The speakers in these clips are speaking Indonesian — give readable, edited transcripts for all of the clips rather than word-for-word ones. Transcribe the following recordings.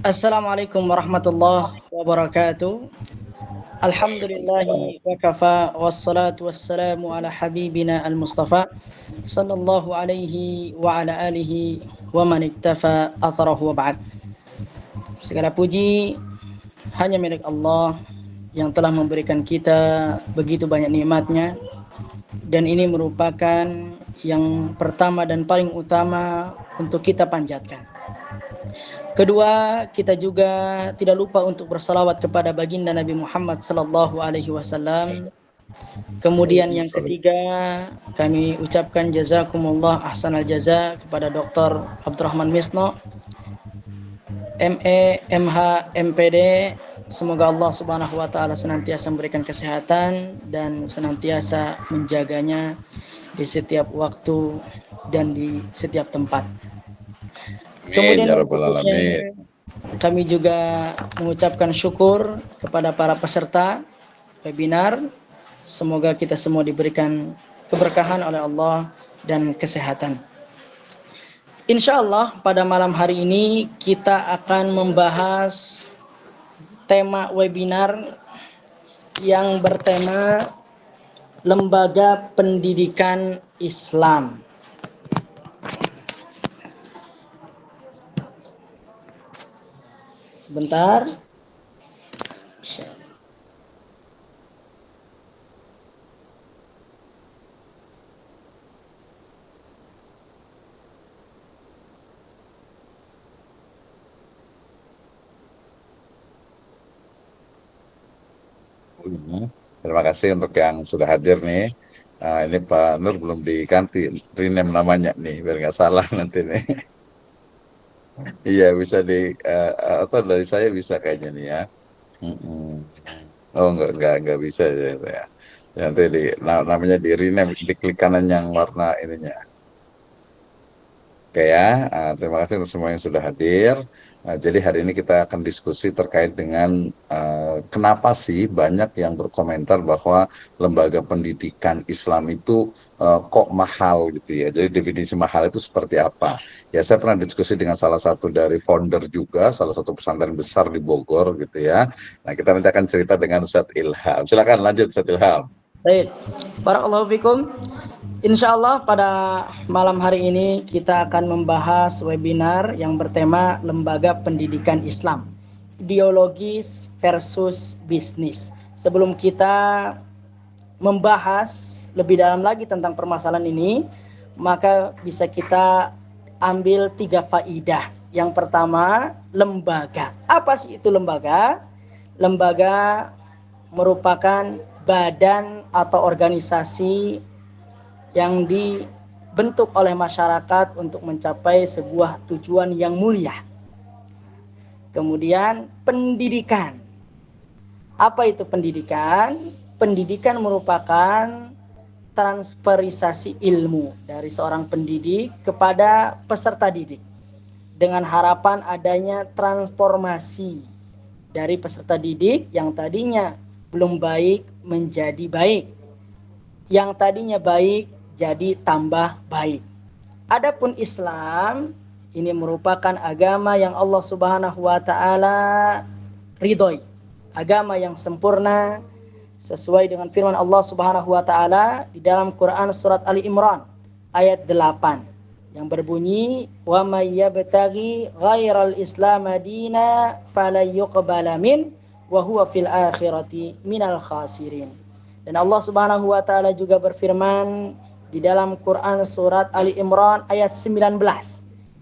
Assalamualaikum warahmatullahi wabarakatuh. Alhamdulillahi wa kafa wassalatu wassalamu ala habibina al-mustafa sallallahu alaihi wa ala alihi wa man iktafa atharahu wa ba'd. Segala puji hanya milik Allah yang telah memberikan kita begitu banyak nikmatnya, dan ini merupakan yang pertama dan paling utama untuk kita panjatkan. Kedua, kita juga tidak lupa untuk bersalawat kepada baginda Nabi Muhammad sallallahu alaihi wasallam. Kemudian yang ketiga, kami ucapkan jazakumullah ahsanal jaza kepada Dr. Abdurrahman Misno, ME, MH, MPD. Semoga Allah Subhanahu wa taala senantiasa memberikan kesehatan dan senantiasa menjaganya di setiap waktu dan di setiap tempat. Kemudian kami juga mengucapkan syukur kepada para peserta webinar. Semoga kita semua diberikan keberkahan oleh Allah dan kesehatan. Insya Allah pada malam hari ini kita akan membahas tema webinar yang bertema Lembaga Pendidikan Islam. Sebentar. Terima kasih untuk yang sudah hadir nih. Ini Pak Nur belum diganti rename namanya nih, biar nggak salah nanti nih. Iya, bisa atau dari saya bisa kayaknya nih ya. Oh, nggak bisa ya. Nanti namanya di rename, diklik kanan yang warna ininya. Oke ya, terima kasih untuk semua yang sudah hadir. Jadi hari ini kita akan diskusi terkait dengan kenapa sih banyak yang berkomentar bahwa lembaga pendidikan Islam itu kok mahal gitu ya. Jadi definisi mahal itu seperti apa? Ya, saya pernah diskusi dengan salah satu dari founder juga, salah satu pesantren besar di Bogor gitu ya. Nah, kita nanti akan cerita dengan Ustadz Ilham. Silakan lanjut Ustadz Ilham. Baik, barakallahu fikum. Insya Allah pada malam hari ini kita akan membahas webinar yang bertema Lembaga Pendidikan Islam, Ideologis versus Bisnis. Sebelum kita membahas lebih dalam lagi tentang permasalahan ini, maka bisa kita ambil 3 faidah. Yang pertama, lembaga. Apa sih itu lembaga? Lembaga merupakan badan atau organisasi yang dibentuk oleh masyarakat untuk mencapai sebuah tujuan yang mulia. Kemudian pendidikan. Apa itu pendidikan? Pendidikan merupakan transferisasi ilmu dari seorang pendidik kepada peserta didik, dengan harapan adanya transformasi dari peserta didik yang tadinya belum baik menjadi baik, yang tadinya baik jadi tambah baik. Adapun Islam ini merupakan agama yang Allah Subhanahu wa taala ridhoi, agama yang sempurna sesuai dengan firman Allah Subhanahu wa taala di dalam Quran surat Ali Imran ayat 8 yang berbunyi, wa may yabtaghi ghairal islam dina falyuqbala min wa huwa fil akhirati minal khasirin. Dan Allah Subhanahu wa taala juga berfirman di dalam Quran surat Ali Imran ayat 19,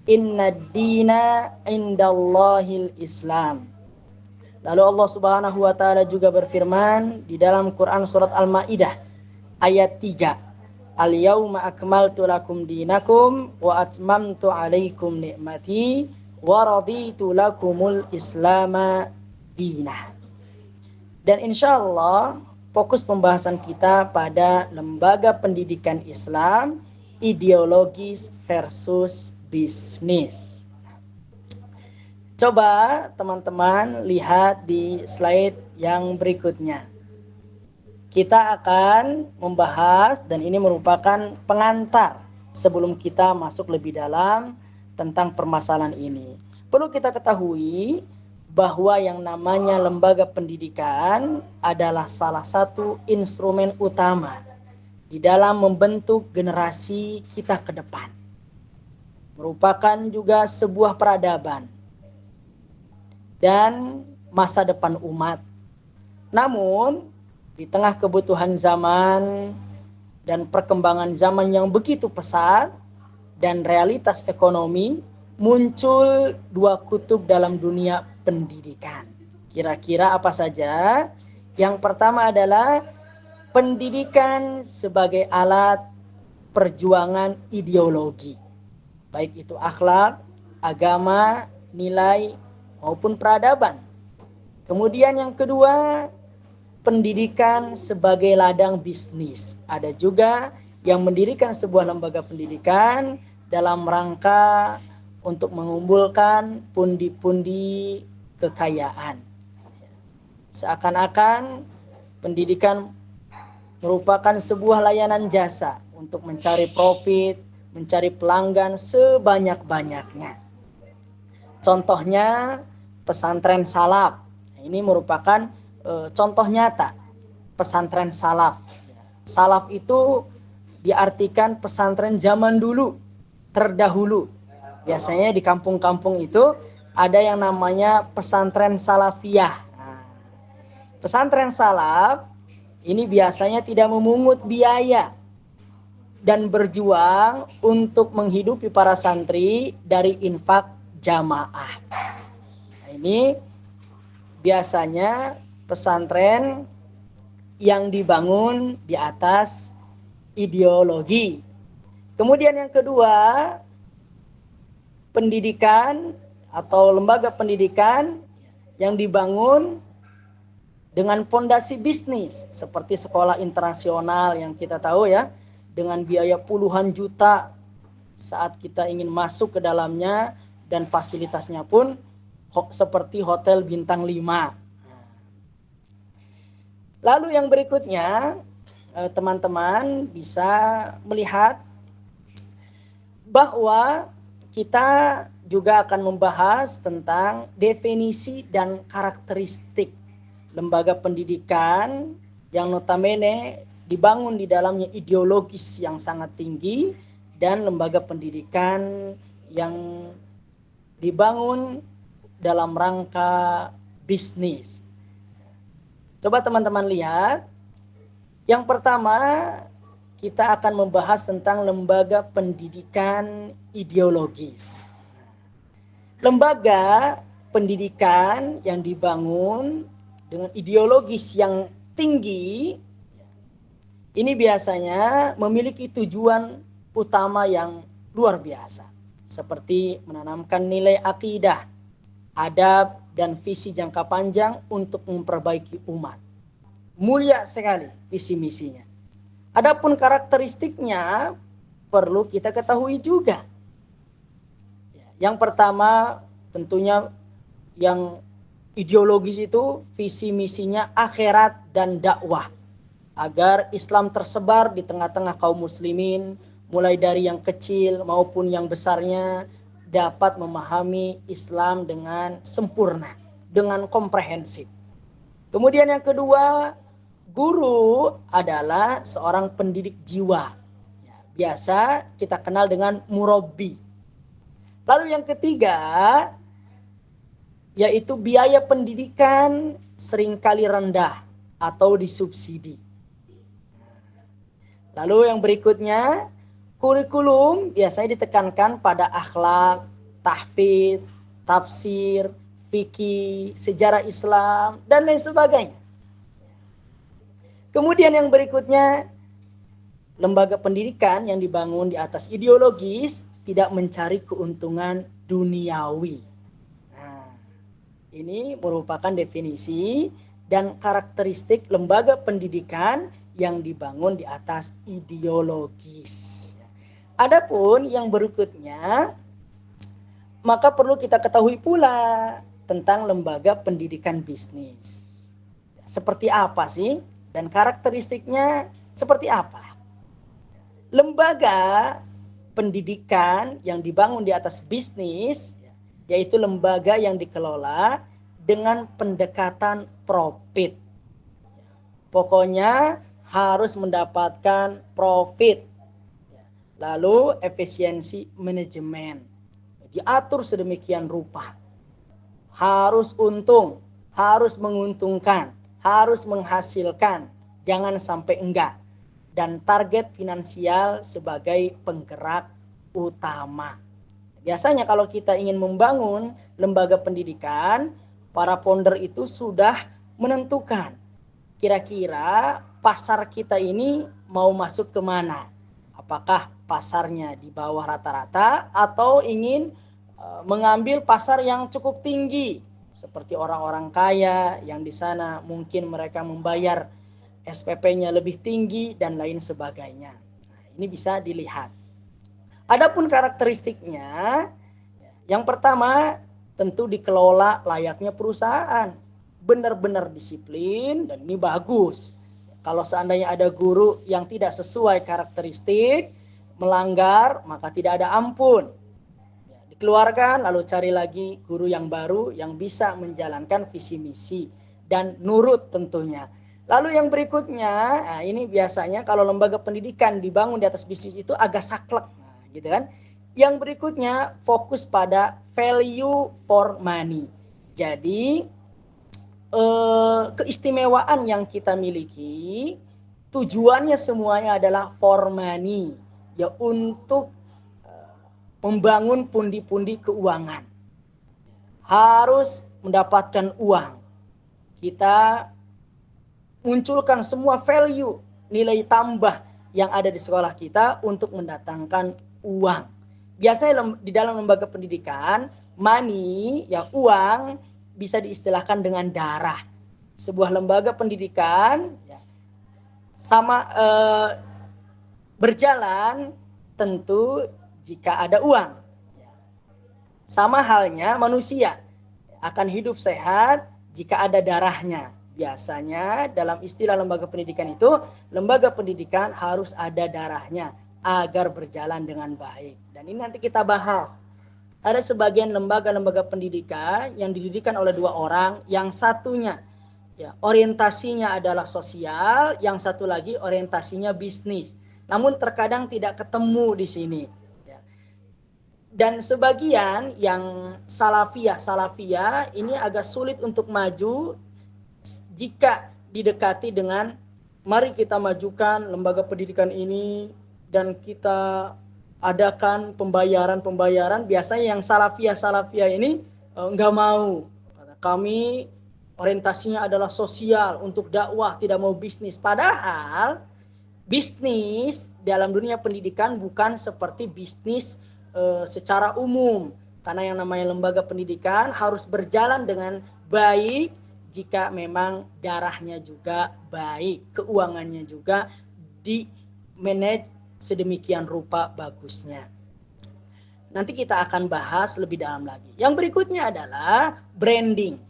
Inna dina indallahil Islam. Lalu Allah Subhanahu wa taala juga berfirman di dalam Quran surat Al-Maidah ayat 3, Al-yauma akmaltu lakum dinakum wa atmamtu alaikum ni'mati wa raditu lakumul islama dinah. Dan insyaallah fokus pembahasan kita pada lembaga pendidikan Islam, ideologis versus bisnis. Coba teman-teman lihat di slide yang berikutnya. Kita akan membahas, dan ini merupakan pengantar sebelum kita masuk lebih dalam tentang permasalahan ini. perlu kita ketahui bahwa yang namanya lembaga pendidikan adalah salah satu instrumen utama di dalam membentuk generasi kita ke depan. Merupakan juga sebuah peradaban dan masa depan umat. Namun, di tengah kebutuhan zaman dan perkembangan zaman yang begitu pesat dan realitas ekonomi, muncul dua kutub dalam dunia pendidikan. Kira-kira apa saja? Yang pertama adalah pendidikan sebagai alat perjuangan ideologi, baik itu akhlak, agama, nilai, maupun peradaban. Kemudian yang kedua, pendidikan sebagai ladang bisnis. Ada juga yang mendirikan sebuah lembaga pendidikan dalam rangka untuk mengumpulkan pundi-pundi kekayaan. Seakan-akan pendidikan merupakan sebuah layanan jasa untuk mencari profit, mencari pelanggan sebanyak-banyaknya. Contohnya pesantren salaf. Ini merupakan contoh nyata pesantren salaf. Salaf itu diartikan pesantren zaman dulu, terdahulu. Biasanya di kampung-kampung itu ada yang namanya pesantren salafiyah. Pesantren salaf ini biasanya tidak memungut biaya dan berjuang untuk menghidupi para santri dari infak jamaah. Nah, ini biasanya pesantren yang dibangun di atas ideologi. Kemudian yang kedua, pendidikan atau lembaga pendidikan yang dibangun dengan pondasi bisnis seperti sekolah internasional yang kita tahu ya, dengan biaya puluhan juta saat kita ingin masuk ke dalamnya, dan fasilitasnya pun seperti hotel bintang 5. Lalu yang berikutnya, teman-teman bisa melihat bahwa kita juga akan membahas tentang definisi dan karakteristik lembaga pendidikan yang notabene dibangun di dalamnya ideologis yang sangat tinggi, dan lembaga pendidikan yang dibangun dalam rangka bisnis. Coba teman-teman lihat. Yang pertama, kita akan membahas tentang lembaga pendidikan ideologis. Lembaga pendidikan yang dibangun dengan ideologis yang tinggi, ini biasanya memiliki tujuan utama yang luar biasa, seperti menanamkan nilai akidah, adab, dan visi jangka panjang untuk memperbaiki umat. Mulia sekali visi misinya. Adapun karakteristiknya perlu kita ketahui juga. Yang pertama tentunya yang ideologis itu visi misinya akhirat dan dakwah, agar Islam tersebar di tengah-tengah kaum muslimin, mulai dari yang kecil maupun yang besarnya dapat memahami Islam dengan sempurna, dengan komprehensif. Kemudian yang kedua, guru adalah seorang pendidik jiwa. Biasa kita kenal dengan murabbi. Lalu yang ketiga, yaitu biaya pendidikan seringkali rendah atau disubsidi. Lalu yang berikutnya, kurikulum biasanya ditekankan pada akhlak, tahfidz, tafsir, fikih, sejarah Islam, dan lain sebagainya. Kemudian yang berikutnya, lembaga pendidikan yang dibangun di atas ideologis tidak mencari keuntungan duniawi. Nah, ini merupakan definisi dan karakteristik lembaga pendidikan yang dibangun di atas ideologis. Adapun yang berikutnya, maka perlu kita ketahui pula tentang lembaga pendidikan bisnis. Seperti apa sih? Dan karakteristiknya seperti apa? Lembaga pendidikan yang dibangun di atas bisnis yaitu lembaga yang dikelola dengan pendekatan profit. Pokoknya harus mendapatkan profit. Lalu efisiensi manajemen diatur sedemikian rupa. Harus untung, harus menguntungkan, harus menghasilkan, jangan sampai enggak. Dan target finansial sebagai penggerak utama. Biasanya kalau kita ingin membangun lembaga pendidikan, para founder itu sudah menentukan kira-kira pasar kita ini mau masuk kemana. Apakah pasarnya di bawah rata-rata atau ingin mengambil pasar yang cukup tinggi seperti orang-orang kaya yang di sana mungkin mereka membayar SPP-nya lebih tinggi dan lain sebagainya. Nah, ini bisa dilihat. Adapun karakteristiknya, yang pertama tentu dikelola layaknya perusahaan, benar-benar disiplin dan ini bagus. Kalau seandainya ada guru yang tidak sesuai karakteristik, melanggar, maka tidak ada ampun. Dikeluarkan lalu cari lagi guru yang baru yang bisa menjalankan visi misi dan nurut tentunya. Lalu yang berikutnya, nah ini biasanya kalau lembaga pendidikan dibangun di atas bisnis itu agak saklek, nah, gitu kan. Yang berikutnya fokus pada value for money. Jadi keistimewaan yang kita miliki tujuannya semuanya adalah for money, ya untuk membangun pundi-pundi keuangan. Harus mendapatkan uang. Kita munculkan semua value, nilai tambah yang ada di sekolah kita untuk mendatangkan uang. Biasanya di dalam lembaga pendidikan, money, ya uang, bisa diistilahkan dengan darah. Sebuah lembaga pendidikan ya, sama berjalan tentu jika ada uang. Sama halnya manusia akan hidup sehat jika ada darahnya. Biasanya dalam istilah lembaga pendidikan itu, lembaga pendidikan harus ada darahnya agar berjalan dengan baik. Dan ini nanti kita bahas. Ada sebagian lembaga-lembaga pendidikan yang didirikan oleh dua orang, yang satunya ya, orientasinya adalah sosial, yang satu lagi orientasinya bisnis. Namun terkadang tidak ketemu di sini. Dan sebagian yang salafiyah ini agak sulit untuk maju jika didekati dengan mari kita majukan lembaga pendidikan ini dan kita adakan pembayaran. Biasanya yang salafiyah ini enggak mau. Kami orientasinya adalah sosial untuk dakwah, tidak mau bisnis. Padahal bisnis dalam dunia pendidikan bukan seperti bisnis secara umum, karena yang namanya lembaga pendidikan harus berjalan dengan baik jika memang darahnya juga baik, keuangannya juga di manage sedemikian rupa bagusnya. Nanti kita akan bahas lebih dalam lagi. Yang berikutnya adalah branding,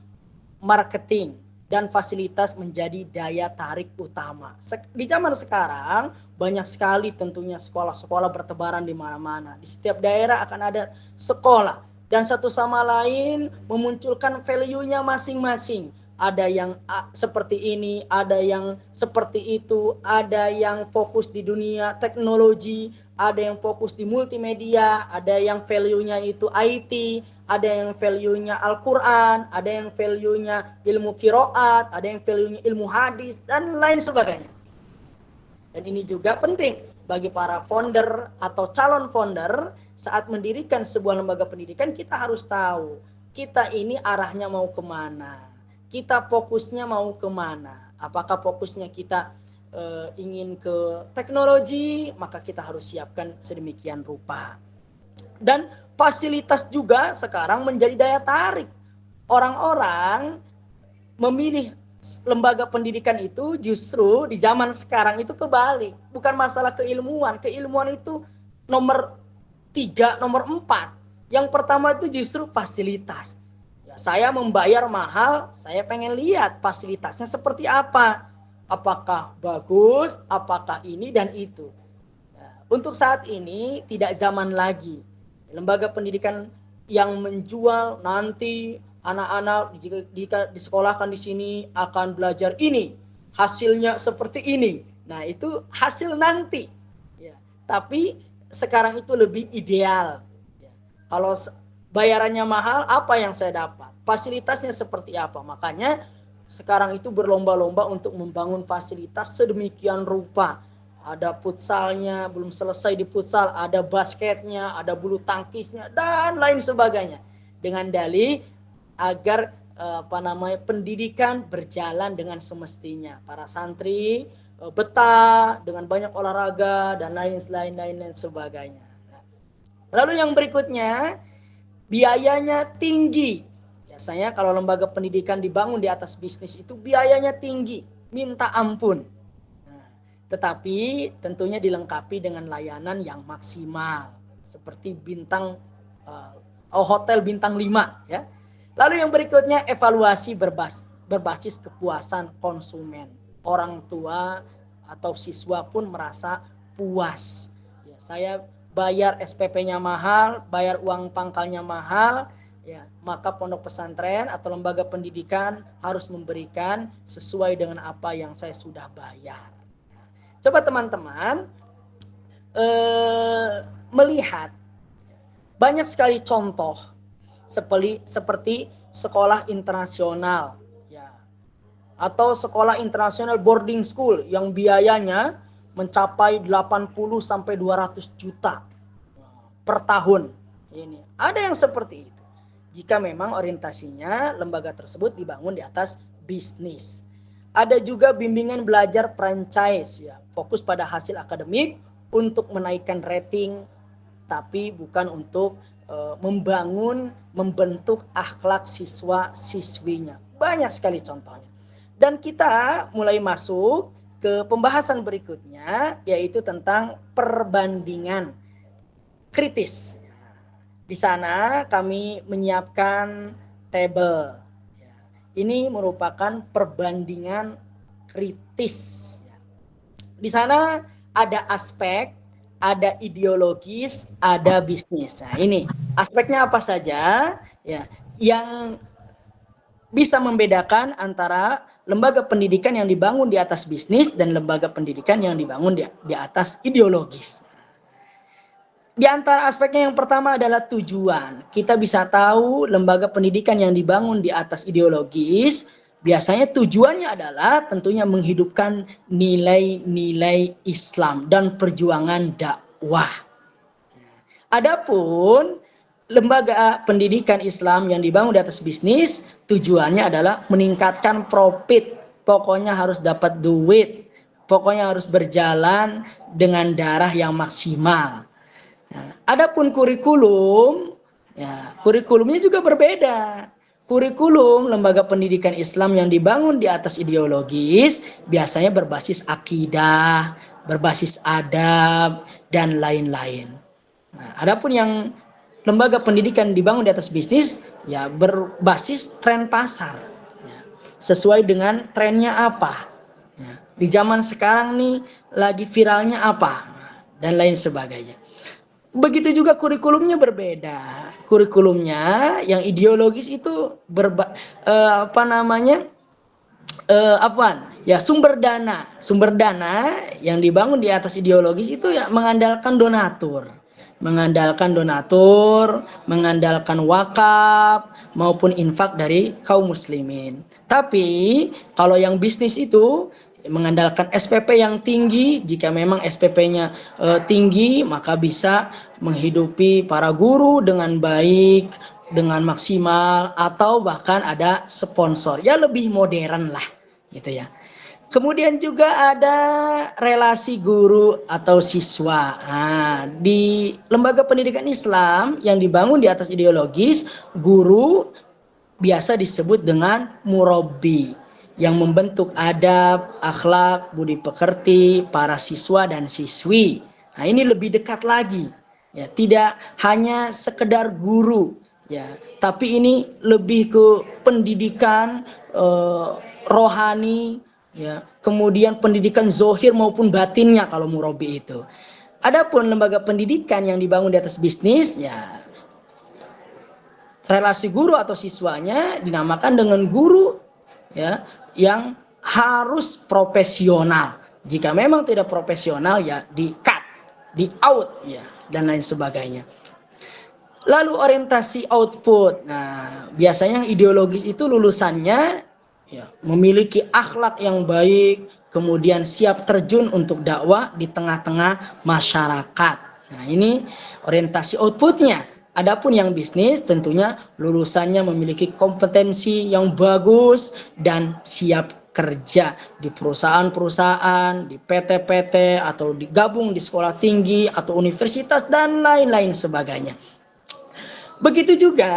marketing, dan fasilitas menjadi daya tarik utama. Di zaman sekarang banyak sekali tentunya sekolah-sekolah bertebaran di mana-mana. Di setiap daerah akan ada sekolah dan satu sama lain memunculkan value-nya masing-masing. Ada yang seperti ini, ada yang seperti itu, ada yang fokus di dunia teknologi, ada yang fokus di multimedia, ada yang value-nya itu IT, ada yang value-nya Al-Quran, ada yang value-nya ilmu qiraat, ada yang value-nya ilmu hadis, dan lain sebagainya. Dan ini juga penting bagi para founder atau calon founder saat mendirikan sebuah lembaga pendidikan, kita harus tahu kita ini arahnya mau kemana, kita fokusnya mau kemana. Apakah fokusnya kita ingin ke teknologi, maka kita harus siapkan sedemikian rupa. Dan fasilitas juga sekarang menjadi daya tarik. Orang-orang memilih lembaga pendidikan itu justru di zaman sekarang itu kebalik. Bukan masalah keilmuan. Keilmuan itu nomor 3, nomor 4. Yang pertama itu justru fasilitas. Ya, saya membayar mahal, saya pengen lihat fasilitasnya seperti apa. Apakah bagus, apakah ini dan itu. Nah, untuk saat ini tidak zaman lagi. Lembaga pendidikan yang menjual nanti anak-anak jika disekolahkan di sini akan belajar ini, hasilnya seperti ini. Nah, itu hasil nanti. Ya. Tapi sekarang itu lebih ideal. Ya. Kalau bayarannya mahal, apa yang saya dapat? Fasilitasnya seperti apa? Makanya sekarang itu berlomba-lomba untuk membangun fasilitas sedemikian rupa. Ada futsalnya, belum selesai di futsal, ada basketnya, ada bulu tangkisnya, dan lain sebagainya. Dengan dalih agar pendidikan berjalan dengan semestinya. Para santri betah dengan banyak olahraga dan lain sebagainya. Lalu yang berikutnya, biayanya tinggi. Biasanya kalau lembaga pendidikan dibangun di atas bisnis itu biayanya tinggi, minta ampun. Tetapi tentunya dilengkapi dengan layanan yang maksimal seperti hotel bintang 5 ya. Lalu yang berikutnya, evaluasi berbasis kepuasan konsumen. Orang tua atau siswa pun merasa puas. Ya, saya bayar SPP-nya mahal, bayar uang pangkalnya mahal, ya, maka pondok pesantren atau lembaga pendidikan harus memberikan sesuai dengan apa yang saya sudah bayar. Coba teman-teman melihat banyak sekali contoh seperti sekolah internasional ya, atau sekolah internasional boarding school yang biayanya mencapai 80 sampai 200 juta per tahun. Ini ada yang seperti itu. Jika memang orientasinya lembaga tersebut dibangun di atas bisnis. Ada juga bimbingan belajar franchise ya, fokus pada hasil akademik untuk menaikkan rating, tapi bukan untuk membentuk akhlak siswa-siswinya. Banyak sekali contohnya. Dan kita mulai masuk ke pembahasan berikutnya, yaitu tentang perbandingan kritis. Di sana kami menyiapkan tabel. Ini merupakan perbandingan kritis. Di sana ada aspek, ada ideologis, ada bisnis. Nah, ini aspeknya apa saja ya yang bisa membedakan antara lembaga pendidikan yang dibangun di atas bisnis dan lembaga pendidikan yang dibangun di atas ideologis. Di antara aspeknya yang pertama adalah tujuan. Kita bisa tahu lembaga pendidikan yang dibangun di atas ideologis biasanya tujuannya adalah tentunya menghidupkan nilai-nilai Islam dan perjuangan dakwah. Adapun lembaga pendidikan Islam yang dibangun di atas bisnis tujuannya adalah meningkatkan profit. Pokoknya harus dapat duit. Pokoknya harus berjalan dengan darah yang maksimal. Adapun kurikulum, ya, kurikulumnya juga berbeda. Kurikulum lembaga pendidikan Islam yang dibangun di atas ideologis biasanya berbasis akidah, berbasis adab, dan lain-lain. Nah, adapun yang lembaga pendidikan dibangun di atas bisnis, ya berbasis tren pasar, ya, sesuai dengan trennya apa. Ya, di zaman sekarang nih lagi viralnya apa, dan lain sebagainya. Begitu juga kurikulumnya berbeda. Kurikulumnya yang ideologis itu sumber dana yang dibangun di atas ideologis itu ya mengandalkan donatur, mengandalkan wakaf maupun infak dari kaum muslimin. Tapi kalau yang bisnis itu mengandalkan SPP yang tinggi. Jika memang SPP-nya tinggi, maka bisa menghidupi para guru dengan baik, dengan maksimal, atau bahkan ada sponsor. Ya lebih modern lah, gitu ya. Kemudian juga ada relasi guru atau siswa. Nah, di lembaga pendidikan Islam yang dibangun di atas ideologis, guru biasa disebut dengan murabbi, yang membentuk adab, akhlak, budi pekerti para siswa dan siswi. Nah, ini lebih dekat lagi. Ya, tidak hanya sekedar guru, ya, tapi ini lebih ke pendidikan rohani, ya, kemudian pendidikan zohir maupun batinnya kalau murabi itu. Adapun lembaga pendidikan yang dibangun di atas bisnis, ya relasi guru atau siswanya dinamakan dengan guru ya yang harus profesional. Jika memang tidak profesional ya di cut, di out ya dan lain sebagainya. Lalu orientasi output. Nah, biasanya yang ideologis itu lulusannya ya, memiliki akhlak yang baik, kemudian siap terjun untuk dakwah di tengah-tengah masyarakat. Nah, ini orientasi outputnya. Adapun yang bisnis tentunya lulusannya memiliki kompetensi yang bagus dan siap kerja di perusahaan-perusahaan, di PT-PT atau digabung di sekolah tinggi atau universitas dan lain-lain sebagainya. Begitu juga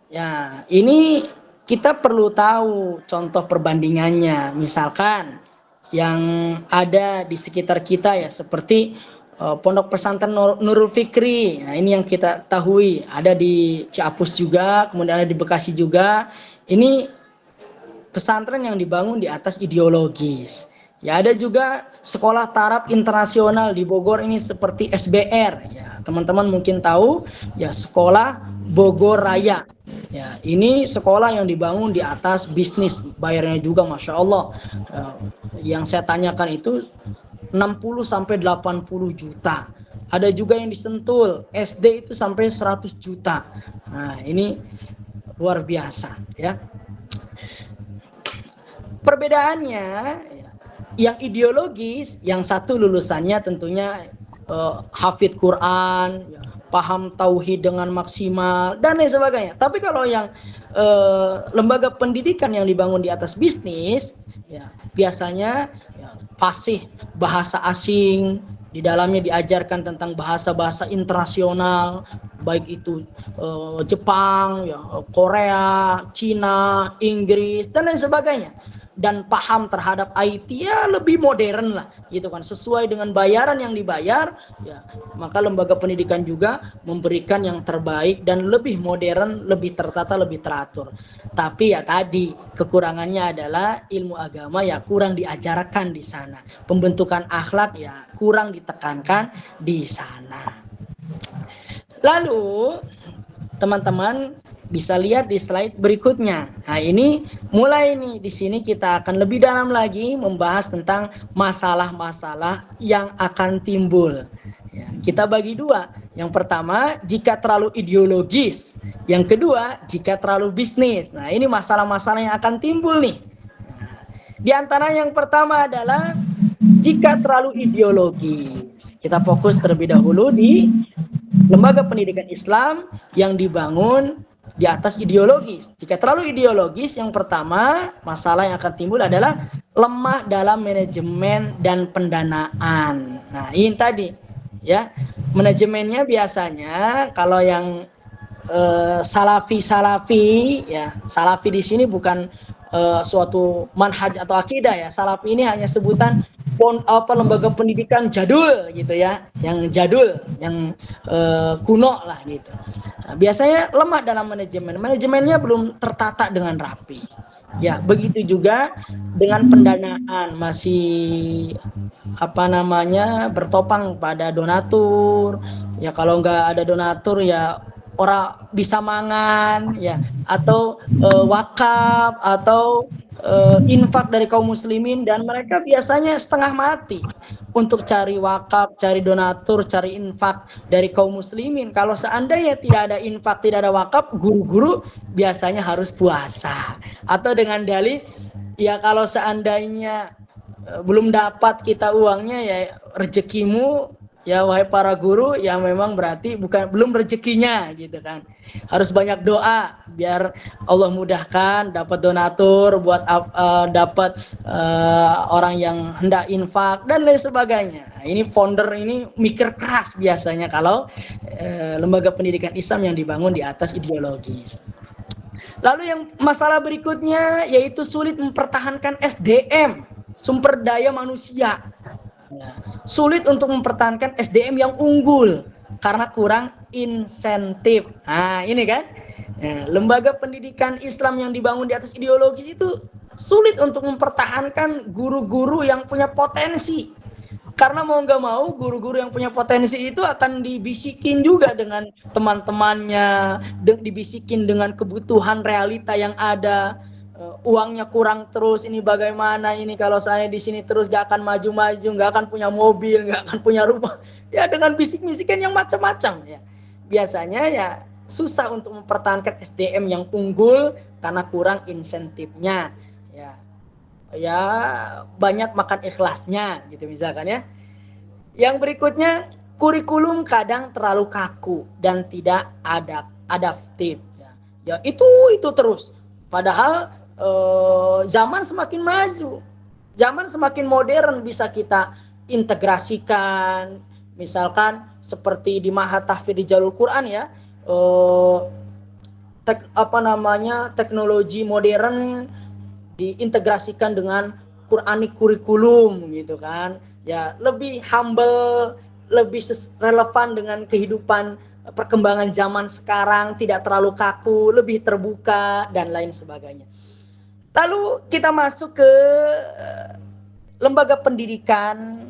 ya ini kita perlu tahu contoh perbandingannya. Misalkan yang ada di sekitar kita ya seperti Pondok Pesantren Nurul Fikri. Nah, ini yang kita tahui ada di Ciapus juga, kemudian ada di Bekasi juga. Ini pesantren yang dibangun di atas ideologis. Ya, ada juga sekolah taraf internasional di Bogor ini seperti SBR. Ya, teman-teman mungkin tahu ya sekolah Bogor Raya. Ya, ini sekolah yang dibangun di atas bisnis, bayarnya juga Masya Allah. Yang saya tanyakan itu 60 sampai 80 juta. Ada juga yang disentul SD itu sampai 100 juta. Nah, ini luar biasa ya. Perbedaannya yang ideologis, yang satu lulusannya tentunya hafid Quran, paham tauhid dengan maksimal dan lain sebagainya. Tapi kalau yang lembaga pendidikan yang dibangun di atas bisnis, ya biasanya ya, fasih bahasa asing, di dalamnya diajarkan tentang bahasa-bahasa internasional, baik itu Jepang, ya, Korea, Cina, Inggris dan lain sebagainya. Dan paham terhadap IT ya lebih modern lah gitu kan, sesuai dengan bayaran yang dibayar ya, maka lembaga pendidikan juga memberikan yang terbaik dan lebih modern, lebih tertata, lebih teratur. Tapi ya tadi kekurangannya adalah ilmu agama ya kurang diajarkan di sana, pembentukan akhlak ya kurang ditekankan di sana. Lalu teman-teman bisa lihat di slide berikutnya. Nah, ini mulai nih di sini kita akan lebih dalam lagi membahas tentang masalah-masalah yang akan timbul. Ya, kita bagi dua. Yang pertama, jika terlalu ideologis. Yang kedua, jika terlalu bisnis. Nah, ini masalah-masalah yang akan timbul nih. Nah, di antara yang pertama adalah jika terlalu ideologis. Kita fokus terlebih dahulu di lembaga pendidikan Islam yang dibangun di atas ideologis. Jika terlalu ideologis, yang pertama masalah yang akan timbul adalah lemah dalam manajemen dan pendanaan. Nah, ini tadi ya, manajemennya biasanya kalau yang salafi ya, salafi di sini bukan suatu manhaj atau akidah ya. Salafi ini hanya sebutan lembaga pendidikan jadul gitu ya, yang jadul, yang kuno lah gitu. Nah, biasanya lemah dalam manajemennya belum tertata dengan rapi. Ya, begitu juga dengan pendanaan, masih bertopang pada donatur. Ya, kalau nggak ada donatur ya orang bisa mangan ya, atau wakaf atau infak dari kaum muslimin, dan mereka biasanya setengah mati untuk cari wakaf, cari donatur, cari infak dari kaum muslimin. Kalau seandainya tidak ada infak, tidak ada wakaf, guru-guru biasanya harus puasa, atau dengan dalih ya kalau seandainya belum dapat kita uangnya ya rezekimu ya wahai para guru, yang memang berarti belum rezekinya gitu kan. Harus banyak doa biar Allah mudahkan dapat donatur, buat dapat orang yang hendak infak dan lain sebagainya. Nah, ini founder ini mikir keras biasanya kalau lembaga pendidikan Islam yang dibangun di atas ideologis. Lalu yang masalah berikutnya yaitu sulit mempertahankan SDM, sumber daya manusia. Sulit untuk mempertahankan SDM yang unggul karena kurang insentif. Nah, ini kan lembaga pendidikan Islam yang dibangun di atas ideologis itu sulit untuk mempertahankan guru-guru yang punya potensi. Karena mau nggak mau guru-guru yang punya potensi itu akan dibisikin juga dengan teman-temannya, dibisikin dengan kebutuhan realita yang ada. Uangnya kurang terus, ini bagaimana ini kalau saya di sini terus gak akan maju-maju, gak akan punya mobil, gak akan punya rumah. Ya dengan bisik-bisikan yang macam-macam ya. Biasanya ya susah untuk mempertahankan SDM yang unggul karena kurang insentifnya. Ya banyak makan ikhlasnya gitu misalkan ya. Yang berikutnya, kurikulum kadang terlalu kaku dan tidak adaptif. Ya itu terus. Padahal zaman semakin maju, zaman semakin modern, bisa kita integrasikan. Misalkan seperti di Mahat Tahfidz Jalul Quran ya, teknologi modern diintegrasikan dengan Quranic kurikulum gitu kan. Ya, lebih humble, lebih relevan dengan kehidupan perkembangan zaman sekarang, tidak terlalu kaku, lebih terbuka dan lain sebagainya. Lalu kita masuk ke lembaga pendidikan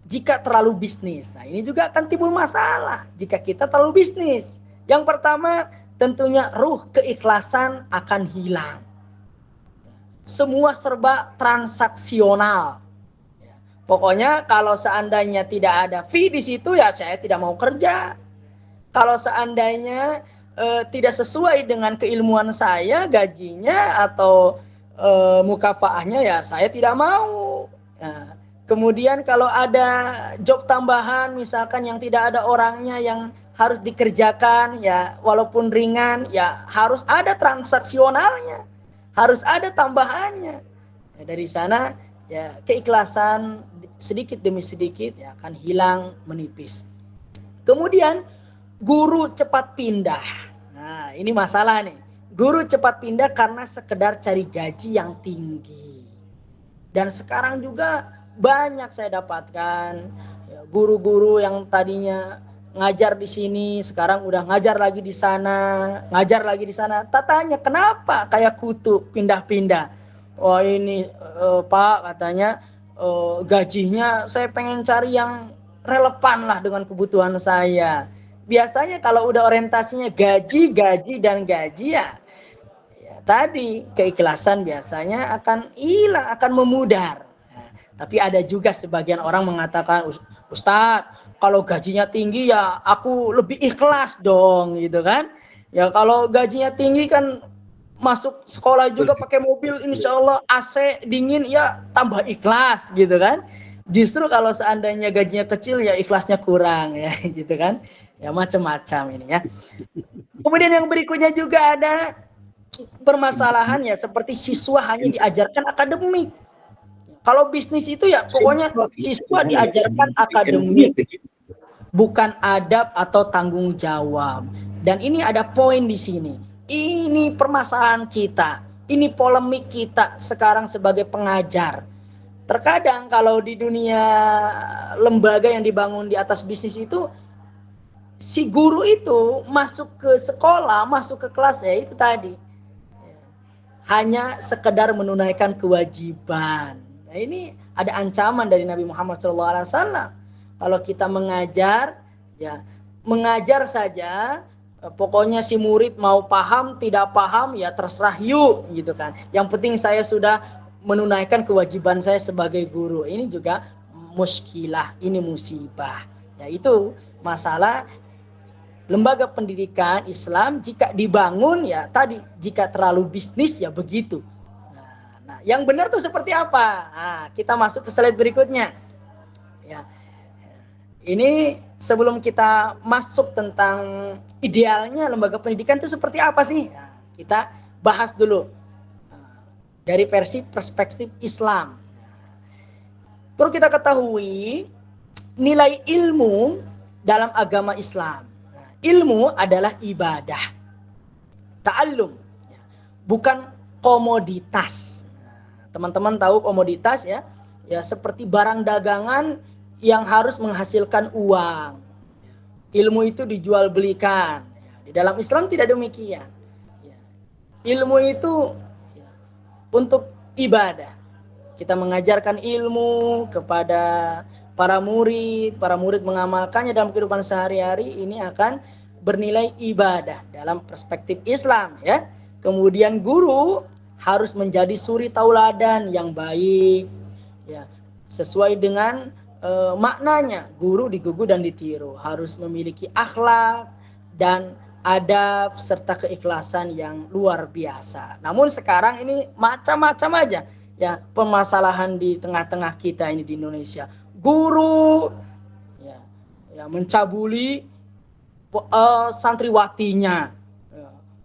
jika terlalu bisnis. Nah, ini juga akan timbul masalah jika kita terlalu bisnis. Yang pertama, tentunya ruh keikhlasan akan hilang. Semua serba transaksional. Pokoknya kalau seandainya tidak ada fee di situ ya saya tidak mau kerja. Kalau seandainya tidak sesuai dengan keilmuan saya gajinya atau mukafaahnya ya saya tidak mau. Nah, kemudian kalau ada job tambahan misalkan yang tidak ada orangnya yang harus dikerjakan ya walaupun ringan ya harus ada transaksionalnya, harus ada tambahannya. Ya, dari sana ya keikhlasan sedikit demi sedikit ya akan hilang menipis. Kemudian guru cepat pindah. Nah, ini masalah nih. Guru cepat pindah karena sekedar cari gaji yang tinggi. Dan sekarang juga banyak saya dapatkan ya, guru-guru yang tadinya ngajar di sini sekarang udah ngajar lagi di sana, ngajar lagi di sana. Tanya kenapa kayak kutu pindah-pindah. Oh ini Pak katanya gajinya saya pengen cari yang relevan lah dengan kebutuhan saya. Biasanya kalau udah orientasinya gaji dan gaji ya tadi keikhlasan biasanya akan hilang, akan memudar. Nah, tapi ada juga sebagian orang mengatakan, Ustadz, kalau gajinya tinggi ya aku lebih ikhlas dong, gitu kan? Ya kalau gajinya tinggi kan masuk sekolah juga pakai mobil, insya Allah AC dingin ya tambah ikhlas, gitu kan? Justru kalau seandainya gajinya kecil ya ikhlasnya kurang ya, gitu kan? Ya macam-macam ini ya. Kemudian yang berikutnya juga ada permasalahannya seperti siswa hanya diajarkan akademik. Kalau bisnis itu ya pokoknya siswa diajarkan akademik, bukan adab atau tanggung jawab. Dan ini ada poin di sini. Ini permasalahan kita, ini polemik kita sekarang sebagai pengajar. Terkadang kalau di dunia lembaga yang dibangun di atas bisnis itu, si guru itu masuk ke sekolah, masuk ke kelas ya itu tadi. Hanya sekedar menunaikan kewajiban. Nah, ini ada ancaman dari Nabi Muhammad SAW. Kalau kita mengajar, ya mengajar saja, pokoknya si murid mau paham, tidak paham, ya terserah yuk, gitu kan. Yang penting saya sudah menunaikan kewajiban saya sebagai guru. Ini juga muskilah, ini musibah. Ya itu masalah lembaga pendidikan Islam jika dibangun ya tadi jika terlalu bisnis ya begitu. Nah, yang benar tuh seperti apa? Nah, kita masuk ke slide berikutnya. Ya, ini sebelum kita masuk tentang idealnya lembaga pendidikan itu seperti apa sih? Nah, kita bahas dulu dari versi perspektif Islam. Perlu kita ketahui nilai ilmu dalam agama Islam. Ilmu adalah ibadah. Ta'allum. Bukan komoditas. Teman-teman tahu komoditas ya? Ya seperti barang dagangan yang harus menghasilkan uang. Ilmu itu dijual belikan. Di dalam Islam tidak demikian. Ilmu itu untuk ibadah. Kita mengajarkan ilmu kepada para murid mengamalkannya dalam kehidupan sehari-hari, ini akan bernilai ibadah dalam perspektif Islam ya. Kemudian guru harus menjadi suri tauladan yang baik ya, sesuai dengan maknanya. Guru digugu dan ditiru, harus memiliki akhlak dan adab serta keikhlasan yang luar biasa. Namun sekarang ini macam-macam aja ya permasalahan di tengah-tengah kita ini di Indonesia. Guru ya mencabuli santriwatinya.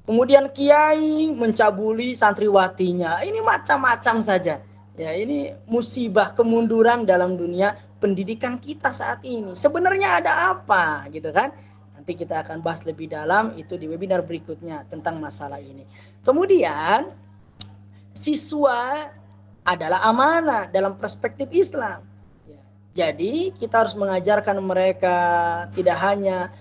Kemudian kiai mencabuli santriwatinya. Ini macam-macam saja. Ya, ini musibah kemunduran dalam dunia pendidikan kita saat ini. Sebenarnya ada apa, gitu kan? Nanti kita akan bahas lebih dalam itu di webinar berikutnya tentang masalah ini. Kemudian siswa adalah amanah dalam perspektif Islam. Jadi kita harus mengajarkan mereka tidak hanya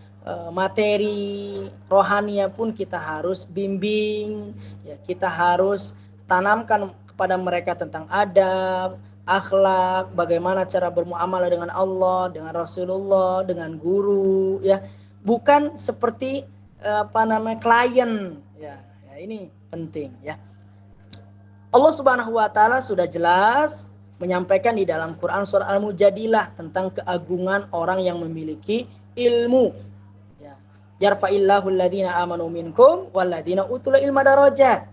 materi rohania pun kita harus bimbing ya, kita harus tanamkan kepada mereka tentang adab, akhlak, bagaimana cara bermuamalah dengan Allah, dengan Rasulullah, dengan guru ya. Bukan seperti klien ya. Ya, ini penting ya. Allah Subhanahu wa taala sudah jelas menyampaikan di dalam Quran surah Al-Mujadilah tentang keagungan orang yang memiliki ilmu. Ya. Yarfa'illahu alladhina amanu minkum walladhina utul ilma darajat.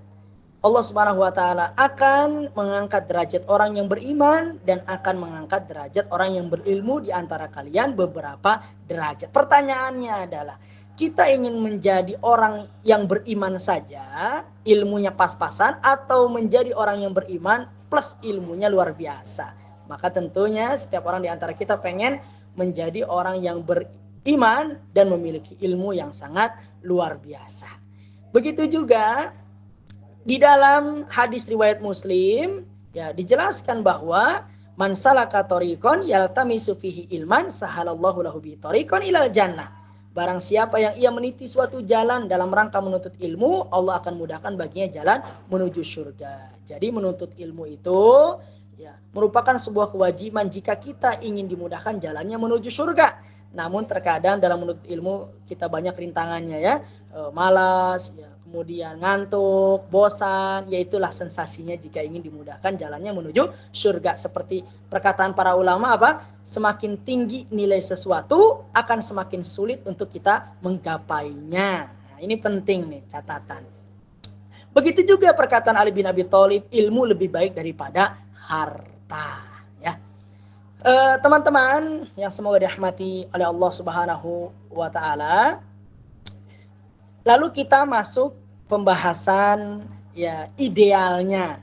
Allah Subhanahu wa taala akan mengangkat derajat orang yang beriman dan akan mengangkat derajat orang yang berilmu di antara kalian beberapa derajat. Pertanyaannya adalah, kita ingin menjadi orang yang beriman saja, ilmunya pas-pasan, atau menjadi orang yang beriman plus ilmunya luar biasa? Maka tentunya setiap orang di antara kita pengen menjadi orang yang beriman dan memiliki ilmu yang sangat luar biasa. Begitu juga di dalam hadis riwayat Muslim ya dijelaskan bahwa man salaka tariqan yaltamisu fihi ilman sahalallahu lahu bi tariqan ilal jannah. Barang siapa yang ia meniti suatu jalan dalam rangka menuntut ilmu, Allah akan mudahkan baginya jalan menuju surga. Jadi menuntut ilmu itu ya merupakan sebuah kewajiban jika kita ingin dimudahkan jalannya menuju surga. Namun terkadang dalam menuntut ilmu kita banyak rintangannya ya, malas, ya, kemudian ngantuk, bosan, yaitulah sensasinya jika ingin dimudahkan jalannya menuju surga. Seperti perkataan para ulama apa? Semakin tinggi nilai sesuatu akan semakin sulit untuk kita menggapainya. Nah, ini penting nih catatan. Begitu juga perkataan Ali bin Abi Thalib, ilmu lebih baik daripada harta. Ya, teman-teman yang semoga dirahmati oleh Allah Subhanahu wa Ta'ala. Lalu kita masuk pembahasan ya idealnya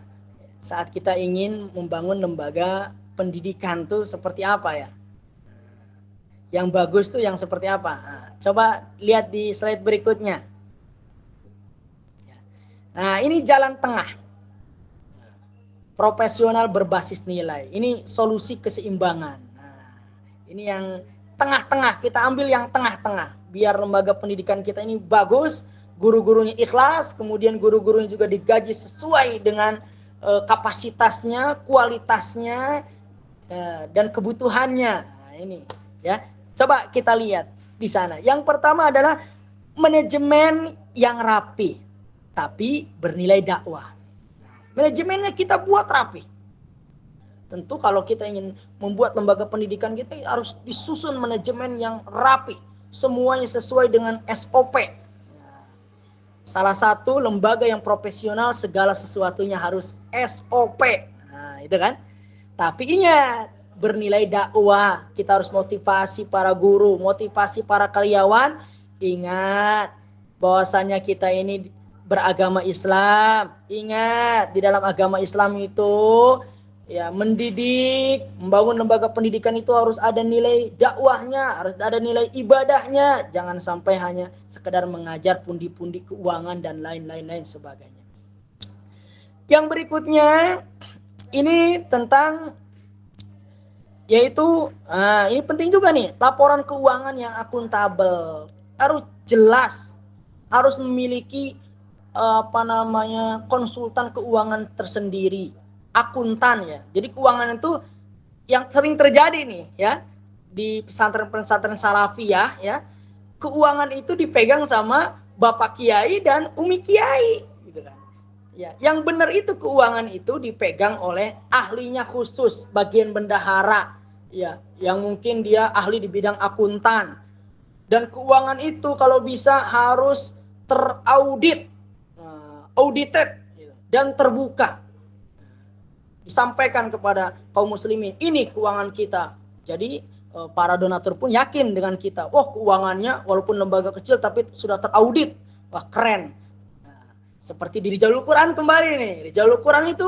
saat kita ingin membangun lembaga pendidikan tuh seperti apa ya? Yang bagus tuh yang seperti apa? Nah, coba lihat di slide berikutnya. Nah, ini jalan tengah. Profesional berbasis nilai. Ini solusi keseimbangan. Nah, ini yang tengah-tengah. Kita ambil yang tengah-tengah. Biar lembaga pendidikan kita ini bagus, guru-gurunya ikhlas, kemudian guru-gurunya juga digaji sesuai dengan kapasitasnya, kualitasnya, dan kebutuhannya. Nah, ini ya. Coba kita lihat di sana. Yang pertama adalah manajemen yang rapi, tapi bernilai dakwah. Manajemennya kita buat rapi. Tentu kalau kita ingin membuat lembaga pendidikan kita harus disusun manajemen yang rapi. Semuanya sesuai dengan SOP. Salah satu lembaga yang profesional segala sesuatunya harus SOP. Nah, itu kan. Tapi ingat, bernilai dakwah. Kita harus motivasi para guru, motivasi para karyawan. Ingat bahwasannya kita ini beragama Islam. Ingat, di dalam agama Islam itu ya mendidik, membangun lembaga pendidikan itu harus ada nilai dakwahnya, harus ada nilai ibadahnya. Jangan sampai hanya sekedar mengajar pundi-pundi keuangan dan lain-lain sebagainya. Yang berikutnya ini tentang yaitu ini penting juga nih, laporan keuangan yang akuntabel, harus jelas, harus memiliki konsultan keuangan tersendiri, akuntan ya. Jadi keuangan itu yang sering terjadi nih ya di pesantren-pesantren salafiyah ya, keuangan itu dipegang sama bapak kiai dan umi kiai gitu kan. Ya, yang benar itu keuangan itu dipegang oleh ahlinya khusus, bagian bendahara ya, yang mungkin dia ahli di bidang akuntan. Dan keuangan itu kalau bisa harus teraudit, audited dan terbuka. Disampaikan kepada kaum muslimin, ini keuangan kita. Jadi para donatur pun yakin dengan kita. Wah, keuangannya walaupun lembaga kecil tapi sudah teraudit. Wah, keren. Nah, seperti di Rijalul Quran kembali nih. Rijalul Quran itu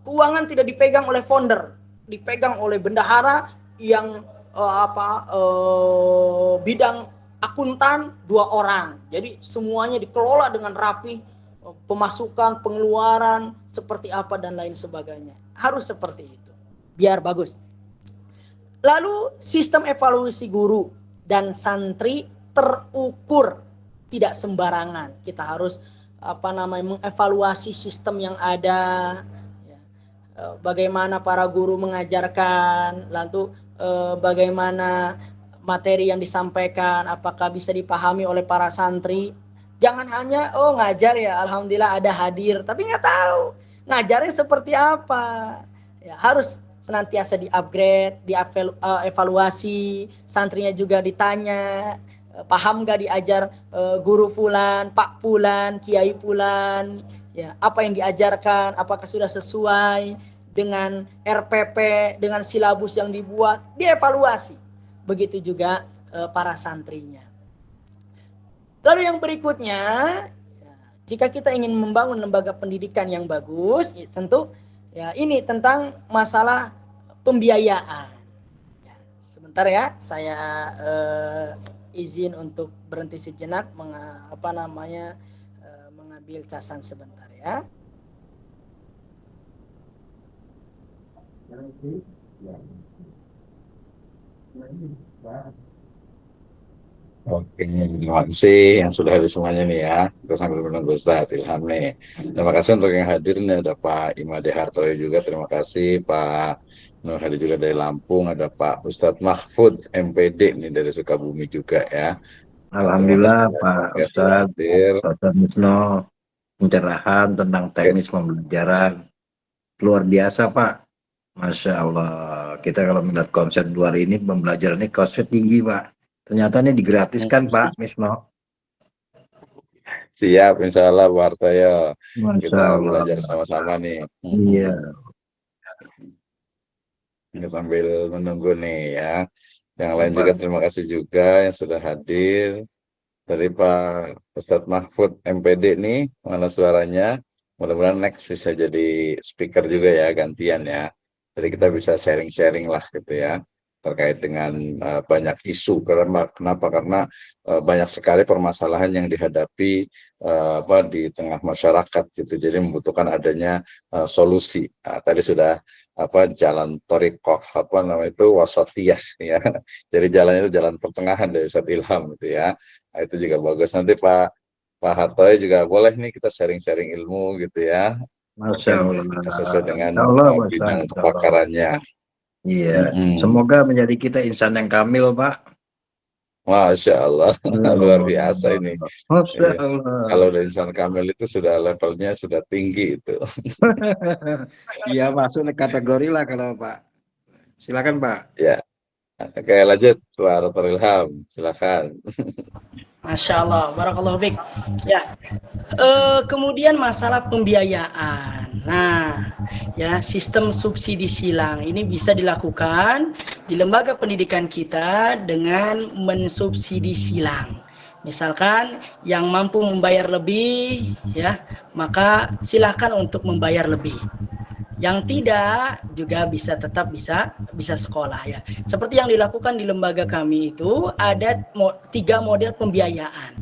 keuangan tidak dipegang oleh founder, dipegang oleh bendahara yang bidang akuntan 2 orang. Jadi semuanya dikelola dengan rapi, pemasukan, pengeluaran, seperti apa dan lain sebagainya. Harus seperti itu, biar bagus. Lalu sistem evaluasi guru dan santri terukur, tidak sembarangan. Kita harus mengevaluasi sistem yang ada, bagaimana para guru mengajarkan, lalu bagaimana materi yang disampaikan, apakah bisa dipahami oleh para santri. Jangan hanya ngajar ya, alhamdulillah ada hadir, tapi nggak tahu ngajarnya seperti apa. Ya, harus senantiasa di-upgrade, dievaluasi, santrinya juga ditanya, paham nggak diajar guru fulan, pak fulan, kiai fulan, ya, apa yang diajarkan, apakah sudah sesuai dengan RPP, dengan silabus yang dibuat, dievaluasi. Begitu juga para santrinya. Lalu yang berikutnya, jika kita ingin membangun lembaga pendidikan yang bagus, ya tentu ya ini tentang masalah pembiayaan. Ya, sebentar ya, saya izin untuk berhenti sejenak, mengambil casan sebentar ya. Oke, terima kasih yang sudah hadir semuanya nih ya. Kita sambil menunggu Ustaz Ilham nih. Terima kasih untuk yang hadir nih, ada Pak Imade Hartoyo juga, terima kasih Pak Nur Hadi juga dari Lampung, ada Pak Ustadz Mahfud MPD nih dari Sukabumi juga ya. Alhamdulillah Pak Ustadz, Dr. Musno, pencerahan tentang teknis pembelajaran luar biasa Pak. Masya Allah, kita kalau melihat konsep luar ini pembelajaran ini konsep tinggi Pak. Ternyata ini digratiskan Pak Misno. Siap, insya Allah Bu Hartoyo. Kita belajar sama-sama nih. Iya. Kita sambil menunggu nih ya. Yang lain juga terima kasih juga yang sudah hadir. Dari Pak Ustadz Mahfud MPD nih, mana suaranya. Mudah-mudahan next bisa jadi speaker juga ya, gantian ya. Jadi kita bisa sharing-sharing lah gitu ya, terkait dengan banyak isu. Kenapa? Karena banyak sekali permasalahan yang dihadapi di tengah masyarakat gitu. Jadi membutuhkan adanya solusi. Nah, tadi sudah jalan thoriqoh itu wasatiyah ya. Jadi jalannya itu jalan pertengahan dari Ustadz Ilham gitu ya. Nah, itu juga bagus. Nanti Pak Hartoyo juga boleh nih kita sharing-sharing ilmu gitu ya. Masya Allah. Sesuai dengan bidang Masya kepakarannya. Iya. Semoga menjadi kita insan yang kamil Pak. Masya Allah, luar biasa ini. Masya Allah. Kalau dari insan kamil itu sudah levelnya sudah tinggi itu. Iya masuk kategori lah kalau Pak. Silakan Pak. Ya, oke lanjut Pak Dr. Ilham, silakan. Masya Allah, barakallahu fiik. Ya, kemudian masalah pembiayaan. Nah, ya sistem subsidi silang ini bisa dilakukan di lembaga pendidikan kita dengan mensubsidi silang. Misalkan yang mampu membayar lebih, ya maka silakan untuk membayar lebih. Yang tidak juga tetap bisa sekolah ya. Seperti yang dilakukan di lembaga kami itu ada 3 model pembiayaan.